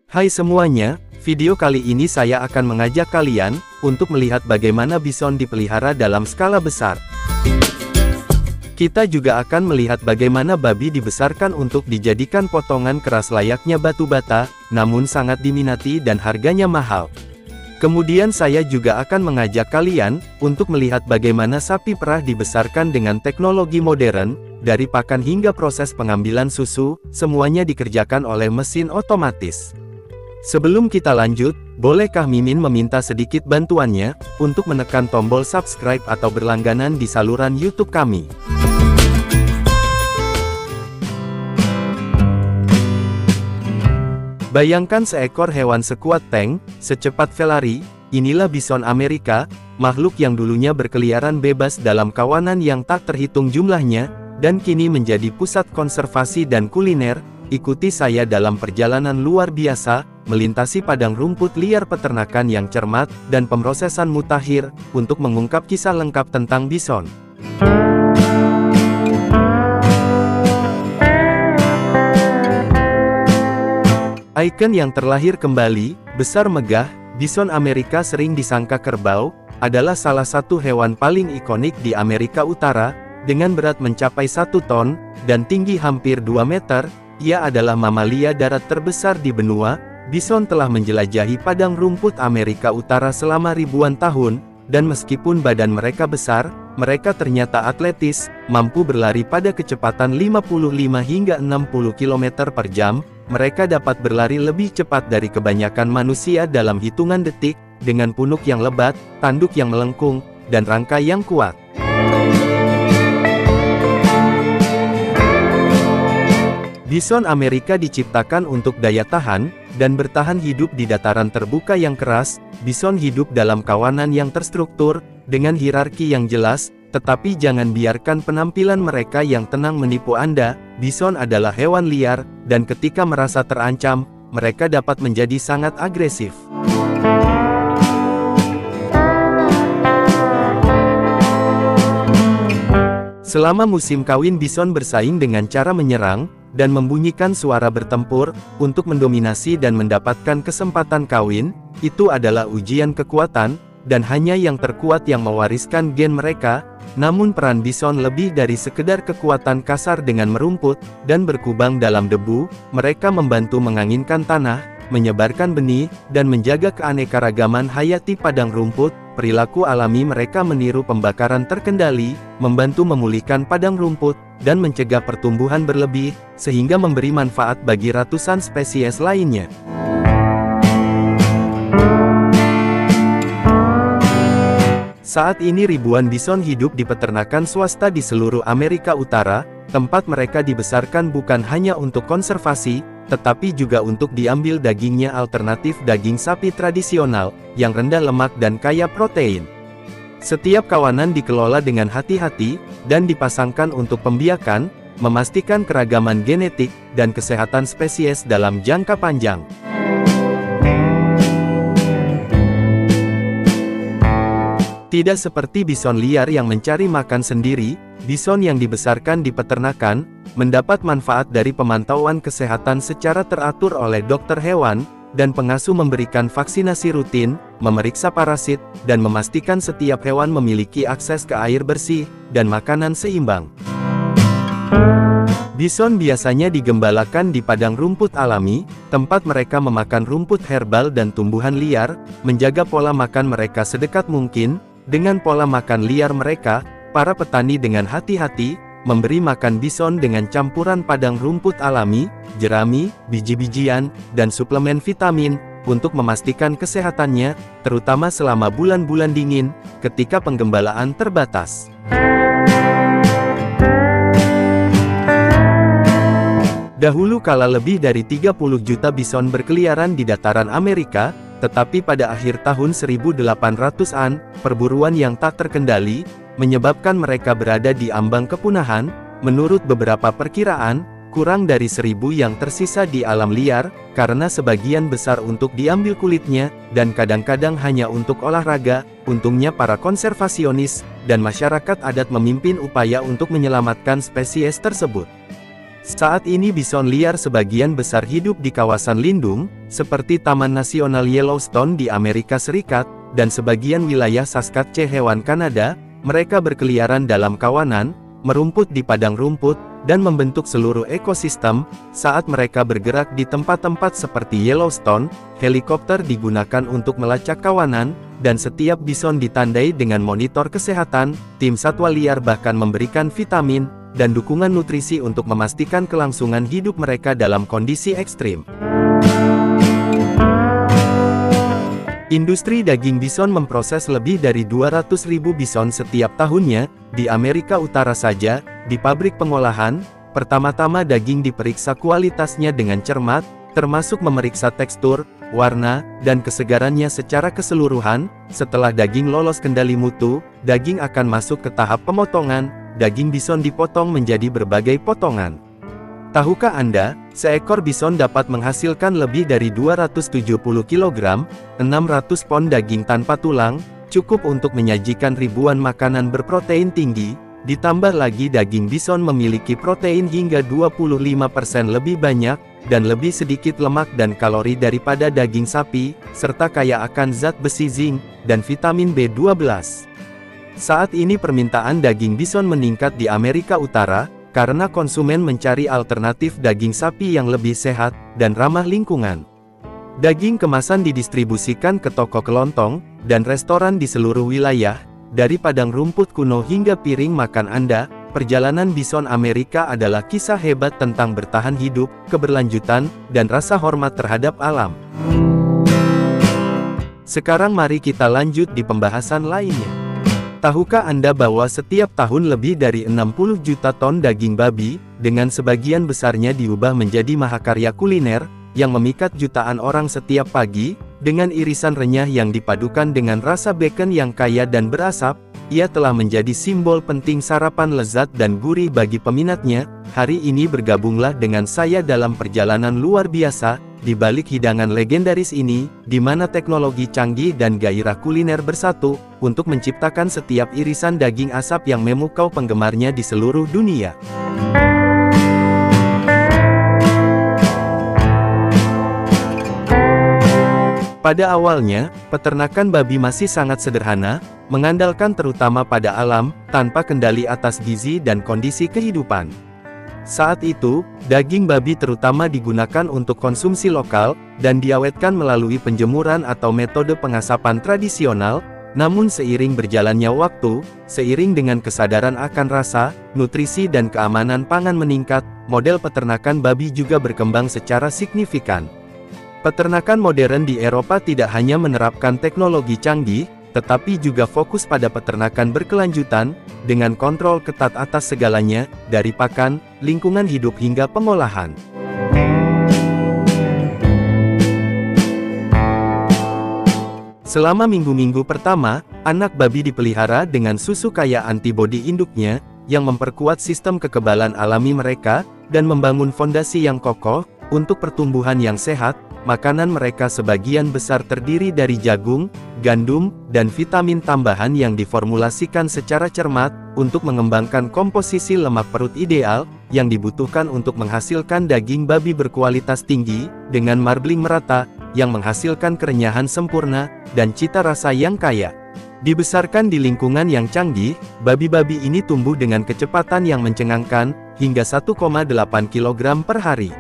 Hai semuanya, video kali ini saya akan mengajak kalian untuk melihat bagaimana bison dipelihara dalam skala besar. Kita juga akan melihat bagaimana babi dibesarkan untuk dijadikan potongan keras layaknya batu bata, namun sangat diminati dan harganya mahal. Kemudian saya juga akan mengajak kalian untuk melihat bagaimana sapi perah dibesarkan dengan teknologi modern, dari pakan hingga proses pengambilan susu, semuanya dikerjakan oleh mesin otomatis. Sebelum kita lanjut, bolehkah Mimin meminta sedikit bantuannya, untuk menekan tombol subscribe atau berlangganan di saluran YouTube kami. Bayangkan seekor hewan sekuat tank, secepat Ferrari, inilah bison Amerika, makhluk yang dulunya berkeliaran bebas dalam kawanan yang tak terhitung jumlahnya, dan kini menjadi pusat konservasi dan kuliner. Ikuti saya dalam perjalanan luar biasa, melintasi padang rumput liar peternakan yang cermat, dan pemrosesan mutakhir, untuk mengungkap kisah lengkap tentang bison. Ikon yang terlahir kembali, besar megah, bison Amerika sering disangka kerbau, adalah salah satu hewan paling ikonik di Amerika Utara, dengan berat mencapai 1 ton, dan tinggi hampir 2 meter, ia adalah mamalia darat terbesar di benua. Bison telah menjelajahi padang rumput Amerika Utara selama ribuan tahun, dan meskipun badan mereka besar, mereka ternyata atletis, mampu berlari pada kecepatan 55 hingga 60 km per jam, mereka dapat berlari lebih cepat dari kebanyakan manusia dalam hitungan detik, dengan punuk yang lebat, tanduk yang melengkung, dan rangka yang kuat. Bison Amerika diciptakan untuk daya tahan, dan bertahan hidup di dataran terbuka yang keras. Bison hidup dalam kawanan yang terstruktur, dengan hierarki yang jelas, tetapi jangan biarkan penampilan mereka yang tenang menipu Anda. Bison adalah hewan liar, dan ketika merasa terancam, mereka dapat menjadi sangat agresif. Selama musim kawin bison bersaing dengan cara menyerang, dan membunyikan suara bertempur, untuk mendominasi dan mendapatkan kesempatan kawin. Itu adalah ujian kekuatan, dan hanya yang terkuat yang mewariskan gen mereka. Namun peran bison lebih dari sekedar kekuatan kasar dengan merumput, dan berkubang dalam debu. Mereka membantu menganginkan tanah, menyebarkan benih, dan menjaga keanekaragaman hayati padang rumput. Perilaku alami mereka meniru pembakaran terkendali, membantu memulihkan padang rumput, dan mencegah pertumbuhan berlebih, sehingga memberi manfaat bagi ratusan spesies lainnya. Saat ini ribuan bison hidup di peternakan swasta di seluruh Amerika Utara. Tempat mereka dibesarkan bukan hanya untuk konservasi, tetapi juga untuk diambil dagingnya, alternatif daging sapi tradisional, yang rendah lemak dan kaya protein. Setiap kawanan dikelola dengan hati-hati, dan dipasangkan untuk pembiakan, memastikan keragaman genetik, dan kesehatan spesies dalam jangka panjang. Tidak seperti bison liar yang mencari makan sendiri, bison yang dibesarkan di peternakan, mendapat manfaat dari pemantauan kesehatan secara teratur oleh dokter hewan, dan pengasuh memberikan vaksinasi rutin, memeriksa parasit, dan memastikan setiap hewan memiliki akses ke air bersih, dan makanan seimbang. Bison biasanya digembalakan di padang rumput alami, tempat mereka memakan rumput herbal dan tumbuhan liar, menjaga pola makan mereka sedekat mungkin. Dengan pola makan liar mereka, para petani dengan hati-hati, memberi makan bison dengan campuran padang rumput alami, jerami, biji-bijian, dan suplemen vitamin, untuk memastikan kesehatannya, terutama selama bulan-bulan dingin, ketika penggembalaan terbatas. Dahulu kala lebih dari 30 juta bison berkeliaran di dataran Amerika, tetapi pada akhir tahun 1800-an, perburuan yang tak terkendali, menyebabkan mereka berada di ambang kepunahan. Menurut beberapa perkiraan, kurang dari 1000 yang tersisa di alam liar, karena sebagian besar untuk diambil kulitnya, dan kadang-kadang hanya untuk olahraga. Untungnya para konservasionis, dan masyarakat adat memimpin upaya untuk menyelamatkan spesies tersebut. Saat ini bison liar sebagian besar hidup di kawasan lindung, seperti Taman Nasional Yellowstone di Amerika Serikat, dan sebagian wilayah Saskatchewan, Kanada. Mereka berkeliaran dalam kawanan, merumput di padang rumput, dan membentuk seluruh ekosistem. Saat mereka bergerak di tempat-tempat seperti Yellowstone, helikopter digunakan untuk melacak kawanan, dan setiap bison ditandai dengan monitor kesehatan. Tim satwa liar bahkan memberikan vitamin dan dukungan nutrisi untuk memastikan kelangsungan hidup mereka dalam kondisi ekstrim. Industri daging bison memproses lebih dari 200.000 bison setiap tahunnya. Di Amerika Utara saja, di pabrik pengolahan, pertama-tama daging diperiksa kualitasnya dengan cermat, termasuk memeriksa tekstur, warna, dan kesegarannya secara keseluruhan. Setelah daging lolos kendali mutu, daging akan masuk ke tahap pemotongan. Daging bison dipotong menjadi berbagai potongan. Tahukah Anda, seekor bison dapat menghasilkan lebih dari 270 kg, 600 pon daging tanpa tulang, cukup untuk menyajikan ribuan makanan berprotein tinggi. Ditambah lagi daging bison memiliki protein hingga 25% lebih banyak, dan lebih sedikit lemak dan kalori daripada daging sapi, serta kaya akan zat besi zinc, dan vitamin B12. Saat ini permintaan daging bison meningkat di Amerika Utara, karena konsumen mencari alternatif daging sapi yang lebih sehat, dan ramah lingkungan. Daging kemasan didistribusikan ke toko kelontong, dan restoran di seluruh wilayah, dari padang rumput kuno hingga piring makan Anda. Perjalanan bison Amerika adalah kisah hebat tentang bertahan hidup, keberlanjutan, dan rasa hormat terhadap alam. Sekarang mari kita lanjut di pembahasan lainnya. Tahukah Anda bahwa setiap tahun lebih dari 60 juta ton daging babi, dengan sebagian besarnya diubah menjadi mahakarya kuliner, yang memikat jutaan orang setiap pagi, dengan irisan renyah yang dipadukan dengan rasa bacon yang kaya dan berasap? Ia telah menjadi simbol penting sarapan lezat dan gurih bagi peminatnya. Hari ini bergabunglah dengan saya dalam perjalanan luar biasa, di balik hidangan legendaris ini, di mana teknologi canggih dan gairah kuliner bersatu, untuk menciptakan setiap irisan daging asap yang memukau penggemarnya di seluruh dunia. Pada awalnya, peternakan babi masih sangat sederhana, mengandalkan terutama pada alam, tanpa kendali atas gizi dan kondisi kehidupan. Saat itu, daging babi terutama digunakan untuk konsumsi lokal, dan diawetkan melalui penjemuran atau metode pengasapan tradisional. Namun seiring berjalannya waktu, seiring dengan kesadaran akan rasa, nutrisi dan keamanan pangan meningkat, model peternakan babi juga berkembang secara signifikan. Peternakan modern di Eropa tidak hanya menerapkan teknologi canggih, tetapi juga fokus pada peternakan berkelanjutan, dengan kontrol ketat atas segalanya, dari pakan, lingkungan hidup hingga pengolahan. Selama minggu-minggu pertama, anak babi dipelihara dengan susu kaya antibodi induknya, yang memperkuat sistem kekebalan alami mereka, dan membangun fondasi yang kokoh, untuk pertumbuhan yang sehat. Makanan mereka sebagian besar terdiri dari jagung, gandum, dan vitamin tambahan yang diformulasikan secara cermat, untuk mengembangkan komposisi lemak perut ideal, yang dibutuhkan untuk menghasilkan daging babi berkualitas tinggi, dengan marbling merata, yang menghasilkan kerenyahan sempurna, dan cita rasa yang kaya. Dibesarkan di lingkungan yang canggih, babi-babi ini tumbuh dengan kecepatan yang mencengangkan, hingga 1,8 kg per hari.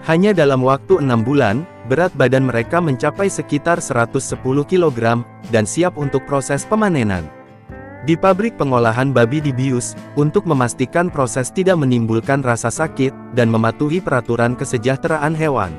Hanya dalam waktu 6 bulan, berat badan mereka mencapai sekitar 110 kg, dan siap untuk proses pemanenan. Di pabrik pengolahan babi dibius, untuk memastikan proses tidak menimbulkan rasa sakit, dan mematuhi peraturan kesejahteraan hewan.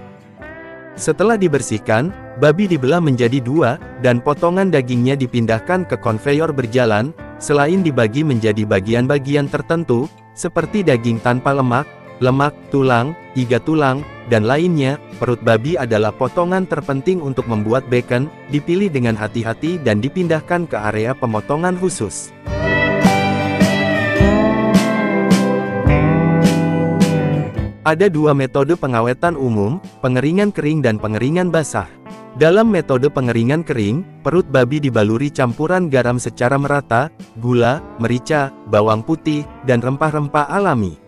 Setelah dibersihkan, babi dibelah menjadi 2, dan potongan dagingnya dipindahkan ke konveyor berjalan. Selain dibagi menjadi bagian-bagian tertentu, seperti daging tanpa lemak, lemak, tulang, iga tulang, dan lainnya, perut babi adalah potongan terpenting untuk membuat bacon, dipilih dengan hati-hati dan dipindahkan ke area pemotongan khusus. Ada 2 metode pengawetan umum, pengeringan kering dan pengeringan basah. Dalam metode pengeringan kering, perut babi dibaluri campuran garam secara merata, gula, merica, bawang putih, dan rempah-rempah alami.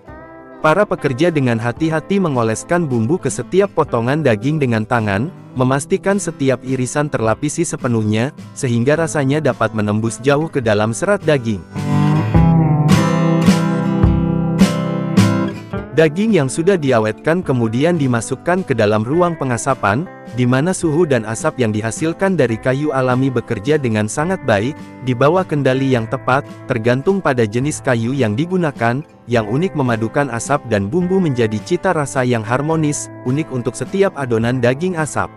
Para pekerja dengan hati-hati mengoleskan bumbu ke setiap potongan daging dengan tangan, memastikan setiap irisan terlapisi sepenuhnya, sehingga rasanya dapat menembus jauh ke dalam serat daging. Daging yang sudah diawetkan kemudian dimasukkan ke dalam ruang pengasapan, di mana suhu dan asap yang dihasilkan dari kayu alami bekerja dengan sangat baik, di bawah kendali yang tepat, tergantung pada jenis kayu yang digunakan, yang unik memadukan asap dan bumbu menjadi cita rasa yang harmonis, unik untuk setiap adonan daging asap.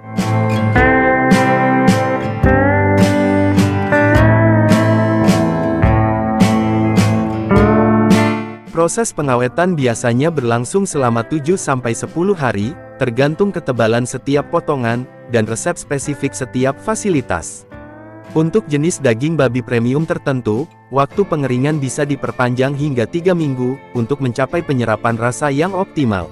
Proses pengawetan biasanya berlangsung selama 7-10 hari, tergantung ketebalan setiap potongan, dan resep spesifik setiap fasilitas. Untuk jenis daging babi premium tertentu, waktu pengeringan bisa diperpanjang hingga 3 minggu, untuk mencapai penyerapan rasa yang optimal.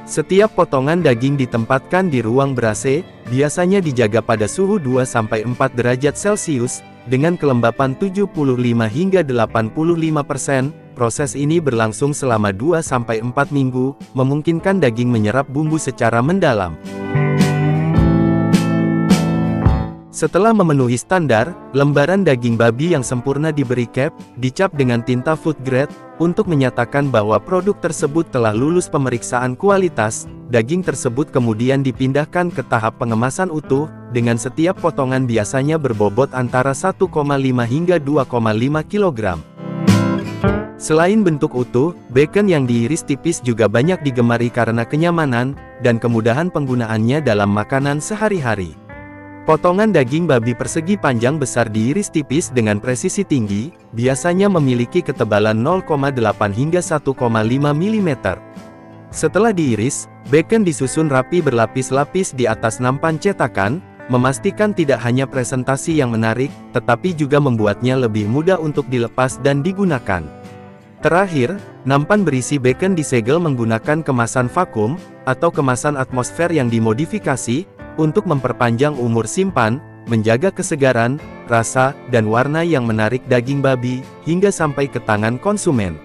Setiap potongan daging ditempatkan di ruang ber-AC, biasanya dijaga pada suhu 2-4 derajat Celcius, dengan kelembapan 75 hingga 85%. Proses ini berlangsung selama 2-4 minggu, memungkinkan daging menyerap bumbu secara mendalam. Setelah memenuhi standar, lembaran daging babi yang sempurna diberi cap, dicap dengan tinta food grade, untuk menyatakan bahwa produk tersebut telah lulus pemeriksaan kualitas. Daging tersebut kemudian dipindahkan ke tahap pengemasan utuh, dengan setiap potongan biasanya berbobot antara 1,5 hingga 2,5 kg. Selain bentuk utuh, bacon yang diiris tipis juga banyak digemari karena kenyamanan, dan kemudahan penggunaannya dalam makanan sehari-hari. Potongan daging babi persegi panjang besar diiris tipis dengan presisi tinggi, biasanya memiliki ketebalan 0,8 hingga 1,5 mm. Setelah diiris, bacon disusun rapi berlapis-lapis di atas nampan cetakan, memastikan tidak hanya presentasi yang menarik, tetapi juga membuatnya lebih mudah untuk dilepas dan digunakan. Terakhir, nampan berisi bacon disegel menggunakan kemasan vakum, atau kemasan atmosfer yang dimodifikasi, untuk memperpanjang umur simpan, menjaga kesegaran, rasa, dan warna yang menarik daging babi, hingga sampai ke tangan konsumen.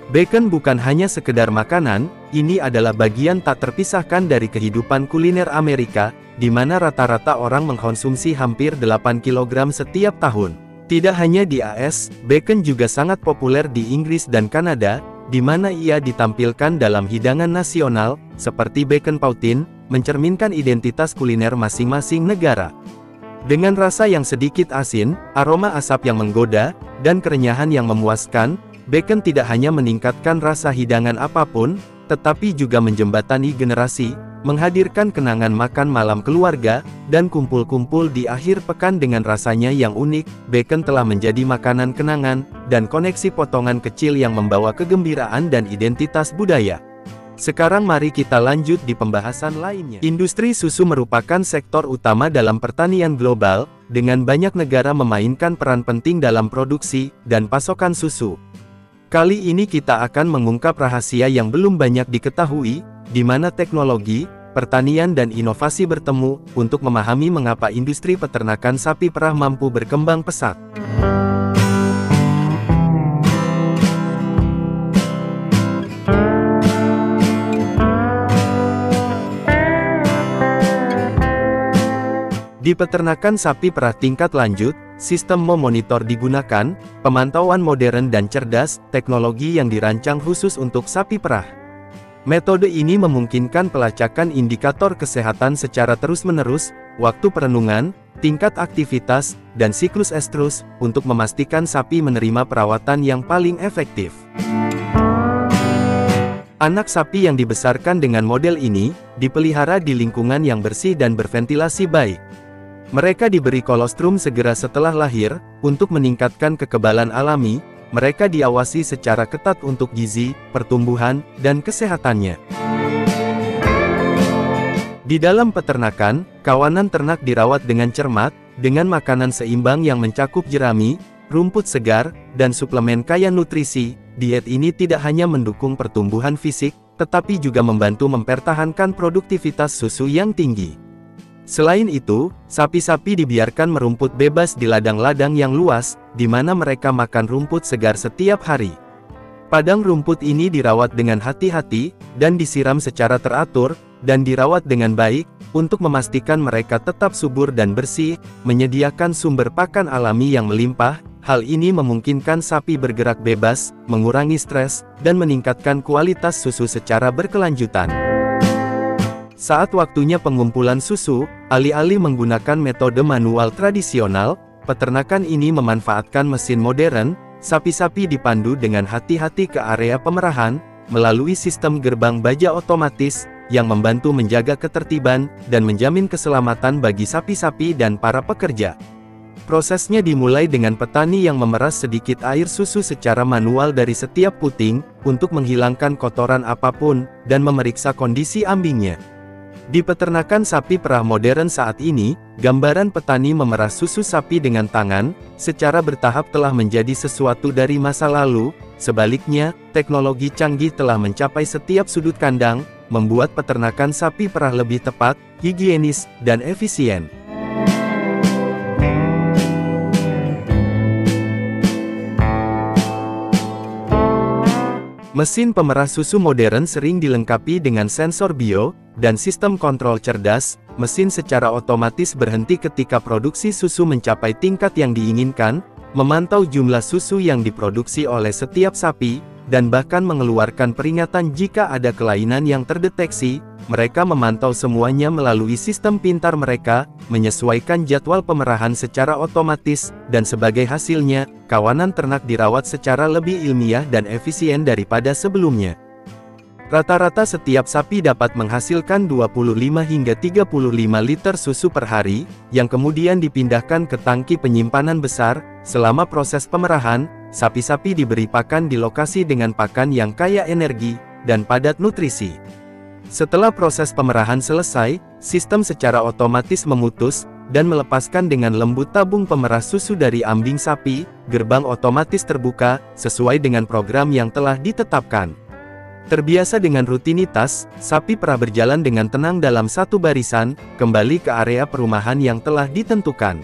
Bacon bukan hanya sekedar makanan, ini adalah bagian tak terpisahkan dari kehidupan kuliner Amerika, di mana rata-rata orang mengkonsumsi hampir 8 kg setiap tahun. Tidak hanya di AS, bacon juga sangat populer di Inggris dan Kanada, di mana ia ditampilkan dalam hidangan nasional, seperti bacon poutine, mencerminkan identitas kuliner masing-masing negara. Dengan rasa yang sedikit asin, aroma asap yang menggoda, dan kerenyahan yang memuaskan, bacon tidak hanya meningkatkan rasa hidangan apapun, tetapi juga menjembatani generasi, menghadirkan kenangan makan malam keluarga, dan kumpul-kumpul di akhir pekan dengan rasanya yang unik. Bacon telah menjadi makanan kenangan, dan koneksi potongan kecil yang membawa kegembiraan dan identitas budaya. Sekarang mari kita lanjut di pembahasan lainnya. Industri susu merupakan sektor utama dalam pertanian global, dengan banyak negara memainkan peran penting dalam produksi dan pasokan susu. Kali ini kita akan mengungkap rahasia yang belum banyak diketahui, di mana teknologi, pertanian dan inovasi bertemu, untuk memahami mengapa industri peternakan sapi perah mampu berkembang pesat. Di peternakan sapi perah tingkat lanjut, sistem monitor digunakan, pemantauan modern dan cerdas, teknologi yang dirancang khusus untuk sapi perah. Metode ini memungkinkan pelacakan indikator kesehatan secara terus-menerus, waktu perenungan, tingkat aktivitas, dan siklus estrus, untuk memastikan sapi menerima perawatan yang paling efektif. Anak sapi yang dibesarkan dengan model ini, dipelihara di lingkungan yang bersih dan berventilasi baik. Mereka diberi kolostrum segera setelah lahir, untuk meningkatkan kekebalan alami. Mereka diawasi secara ketat untuk gizi, pertumbuhan, dan kesehatannya. Di dalam peternakan, kawanan ternak dirawat dengan cermat, dengan makanan seimbang yang mencakup jerami, rumput segar, dan suplemen kaya nutrisi. Diet ini tidak hanya mendukung pertumbuhan fisik, tetapi juga membantu mempertahankan produktivitas susu yang tinggi. Selain itu, sapi-sapi dibiarkan merumput bebas di ladang-ladang yang luas, di mana mereka makan rumput segar setiap hari. Padang rumput ini dirawat dengan hati-hati, dan disiram secara teratur, dan dirawat dengan baik, untuk memastikan mereka tetap subur dan bersih, menyediakan sumber pakan alami yang melimpah. Hal ini memungkinkan sapi bergerak bebas, mengurangi stres, dan meningkatkan kualitas susu secara berkelanjutan. Saat waktunya pengumpulan susu, alih-alih menggunakan metode manual tradisional, peternakan ini memanfaatkan mesin modern. Sapi-sapi dipandu dengan hati-hati ke area pemerahan, melalui sistem gerbang baja otomatis, yang membantu menjaga ketertiban, dan menjamin keselamatan bagi sapi-sapi dan para pekerja. Prosesnya dimulai dengan petani yang memeras sedikit air susu secara manual dari setiap puting, untuk menghilangkan kotoran apapun, dan memeriksa kondisi ambingnya. Di peternakan sapi perah modern saat ini, gambaran petani memeras susu sapi dengan tangan, secara bertahap telah menjadi sesuatu dari masa lalu. Sebaliknya, teknologi canggih telah mencapai setiap sudut kandang, membuat peternakan sapi perah lebih tepat, higienis, dan efisien. Mesin pemeras susu modern sering dilengkapi dengan sensor bio, dan sistem kontrol cerdas. Mesin secara otomatis berhenti ketika produksi susu mencapai tingkat yang diinginkan, memantau jumlah susu yang diproduksi oleh setiap sapi, dan bahkan mengeluarkan peringatan jika ada kelainan yang terdeteksi. Mereka memantau semuanya melalui sistem pintar mereka, menyesuaikan jadwal pemerahan secara otomatis, dan sebagai hasilnya, kawanan ternak dirawat secara lebih ilmiah dan efisien daripada sebelumnya. Rata-rata setiap sapi dapat menghasilkan 25 hingga 35 liter susu per hari, yang kemudian dipindahkan ke tangki penyimpanan besar. Selama proses pemerahan, sapi-sapi diberi pakan di lokasi dengan pakan yang kaya energi, dan padat nutrisi. Setelah proses pemerahan selesai, sistem secara otomatis memutus, dan melepaskan dengan lembut tabung pemeras susu dari ambing sapi. Gerbang otomatis terbuka, sesuai dengan program yang telah ditetapkan. Terbiasa dengan rutinitas, sapi perah berjalan dengan tenang dalam satu barisan, kembali ke area perumahan yang telah ditentukan.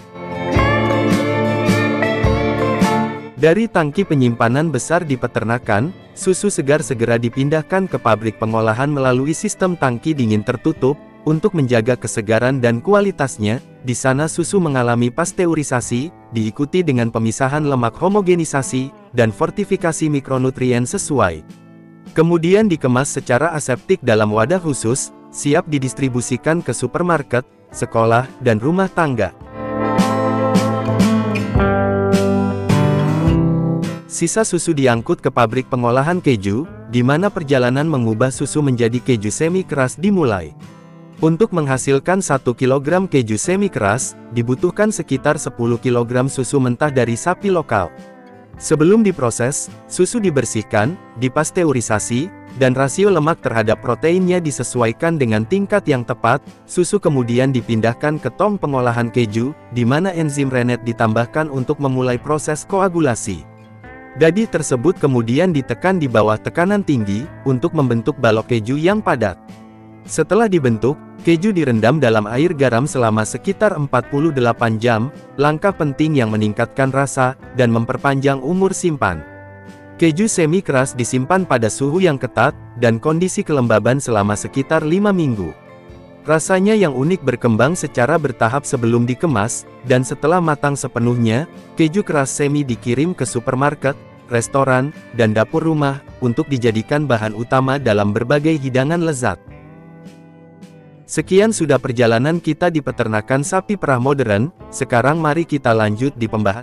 Dari tangki penyimpanan besar di peternakan, susu segar segera dipindahkan ke pabrik pengolahan melalui sistem tangki dingin tertutup, untuk menjaga kesegaran dan kualitasnya. Di sana susu mengalami pasteurisasi, diikuti dengan pemisahan lemak homogenisasi, dan fortifikasi mikronutrien sesuai. Kemudian dikemas secara aseptik dalam wadah khusus, siap didistribusikan ke supermarket, sekolah, dan rumah tangga. Sisa susu diangkut ke pabrik pengolahan keju, di mana perjalanan mengubah susu menjadi keju semi keras dimulai. Untuk menghasilkan 1 kg keju semi keras, dibutuhkan sekitar 10 kg susu mentah dari sapi lokal. Sebelum diproses, susu dibersihkan, dipasteurisasi, dan rasio lemak terhadap proteinnya disesuaikan dengan tingkat yang tepat. Susu kemudian dipindahkan ke tong pengolahan keju, di mana enzim rennet ditambahkan untuk memulai proses koagulasi. Dadi tersebut kemudian ditekan di bawah tekanan tinggi, untuk membentuk balok keju yang padat. Setelah dibentuk, keju direndam dalam air garam selama sekitar 48 jam, langkah penting yang meningkatkan rasa, dan memperpanjang umur simpan. Keju semi keras disimpan pada suhu yang ketat, dan kondisi kelembaban selama sekitar 5 minggu. Rasanya yang unik berkembang secara bertahap sebelum dikemas, dan setelah matang sepenuhnya, keju keras semi dikirim ke supermarket, restoran, dan dapur rumah, untuk dijadikan bahan utama dalam berbagai hidangan lezat. Sekian sudah perjalanan kita di peternakan sapi perah modern. Sekarang mari kita lanjut di pembahasan.